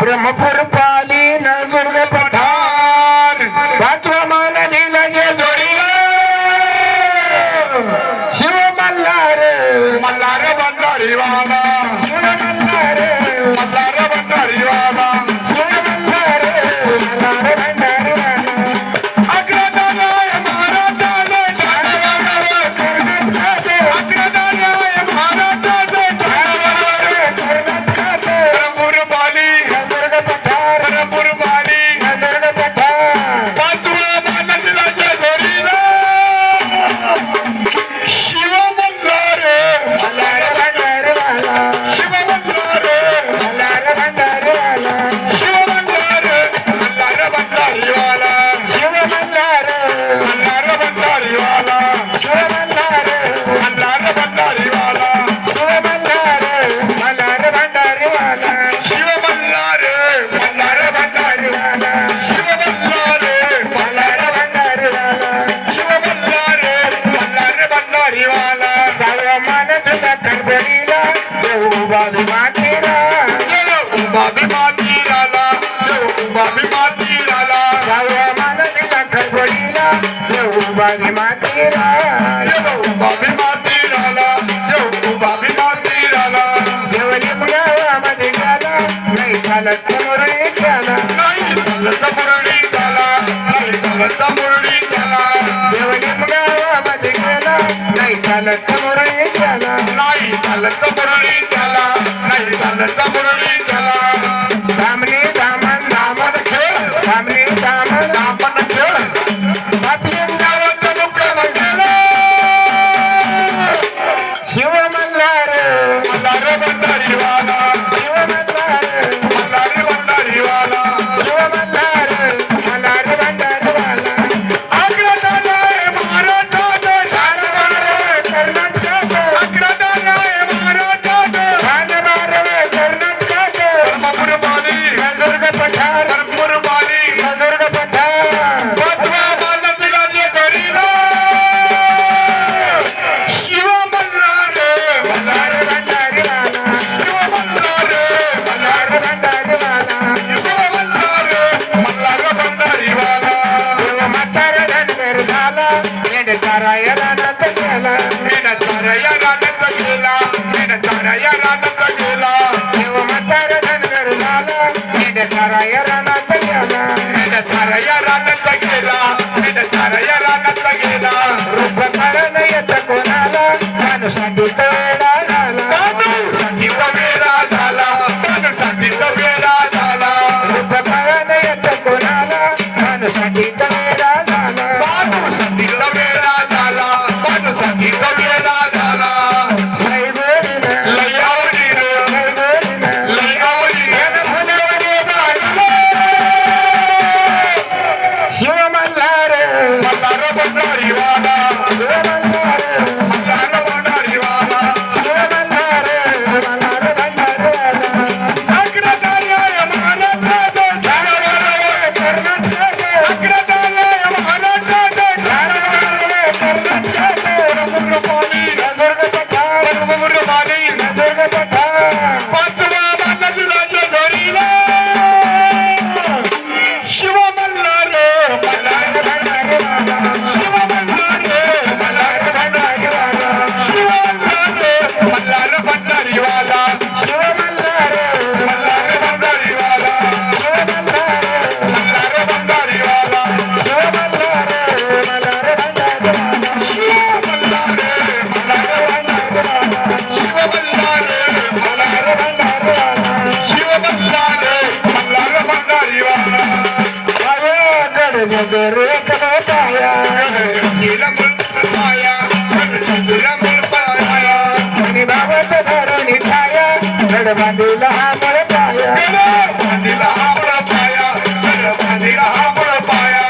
ब्रह्मपुर पाली नळदुर्ग पठार पाचवा मान दिला जेजुरीला शिव मल्हार मल्हार भंडारीवाला शिव मल्हार मल्हार भंडारीवाला शिव मल्हार मल्हार भंडारीवाला अग्रदानाय महाराजाने कर्नाटकाचे अग्रदानाय महाराजाने कर्नाटकाचे ब्रह्मपुर पाली नळदुर्ग पठार ब्रह्मपुर पाली नळदुर्ग पठार पाचवा मान दिला जेजुरीला शिव मल्हार मल्हार भंडारीवाला शिव मल्हार मल्हार भंडारीवाला शिव मल्हार मल्हार भंडारीवाला शिव मल्हार मल्हार भंडारीवाला शिव मल्हार मल्हार भंडारीवाला शिव मल्हार मल्हार भंडारीवाला शिव मल्हार मल्हार भंडारीवाला शिव मल्हार मल्हार भंडारीवाला शिव मल्हार मल्हार भंडारीवाला सहाव्या मान दिला करबडीला देऊ बाबी मातीरा बाबी मातीराला बाबी मातीराला सहाव्या मान दिला करबडीला देऊ बाबी मातीरा बाबी मातीराला बाबी मातीराला देवली मुलामध्ये गेला नाही झालं तर मुरळी झाला नाही चालत मुरळी झाला नाही चालत मुरळी झाला देवली मुलामध्ये गेला नाही झालं तर मुरळी झाला नाही चालत मुरळी झाला नाही चालत मुरळी झाला धामणे धामण धामण खेळ धामणे धामण आपण खेळ आपली गावाचं मुक्काम केलं शिव मल्हार मल्हार भंडारीवाला शिव मल्हार मल्हार भंडारीवाला शिव मल्हार मल्हार भंडारवाला अग्रदानाय महाराजाने कर्नाटकाचं अग्रदानाय महाराजाने ठाणमार कर्नाटकाचं ब्रह्मपुर पाली नळदुर्ग पठार ब्रह्मपुर पाली नळदुर्ग पठार पाचवा मान दिला जेजुरीला शिव मल्हार मल्हार भंडारवाला शिव मल्हार मल्हार भंडारवाला शिव मल्हार मल्हार भंडारीवाला देव म्हातारा धनगर झाला येड कराय रानात गेला तारया रानत गेला तारया रानत गेला देव म्हातारा धनगर झाला येड कराय रानात गेला तारया रानत गेला तारया रानत गेला रूप कळण येत कोणाला माणूसाठी तो वेडा झाला साठीचा वेळा झाला साठीचा वेळा झाला रूप कळण येत कोणाला माणूसाठी तो वेडा झाला साठीचा वेळा झाला साठीचा वेळा झाला लय गोडीनं लय आवडीनं लय गोडीनं लय आवडीनं येणं फुलवणे बाजूला. शिव मल्हार मल्हार भंडारीवाला शिव मल्हार मल्हार भंडारीवाला शिव मल्हार मल्हार भंडारवाला अग्रदानाय महाराजाने कर्नाटकाचे अग्रदानाय महाराजाने कर्नाटकाचे ब्रह्मपुर पाली नळदुर्ग पठार ब्रह्मपुर पाली नळदुर्ग पठार पाचवा मान दिला जेजुरीला शिव मल्हार मल्हार भंडारवाला शिव मल्हार मल्हार भंडारवाला शिव मल्हार मल्हार भंडारीवाला शिव मल्हार मल्हार भंडारीवाला शिव मल्हार मल्हार भंडारीवाला शिव मल्हार मल्हार भंडारवाला शिव मल्हार मल्हार भंडारवाला शिव मल्हार मल्हार भंडारवाला शिव मल्हार मल्हार भंडारीवाला गड जगर पाया चंदीला मुलपाया चंदीला मुलपाया आणि बाबत धरून छाया गड बांधीला हा मळ पाया बांधीला हा मुळपाया बांधीला हा मुळपाया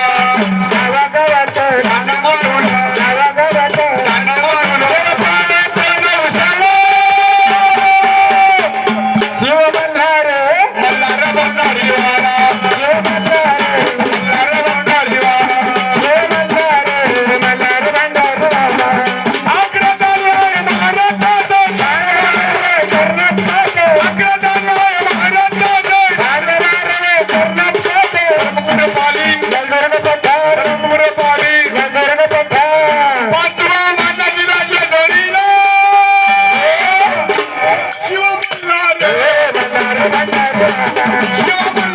गावागावात कान मारून गावागावात कान मारून पाण्यात नवसाला शिव मल्हार मल्हार भंडारीवाला शिव मल्हार मल्हार भंडारीवाला शिव मल्हार मल्हार भंडारवाला अग्रदानाय महाराजाने कर्नाटकाचे अग्रदानाय आला शिवा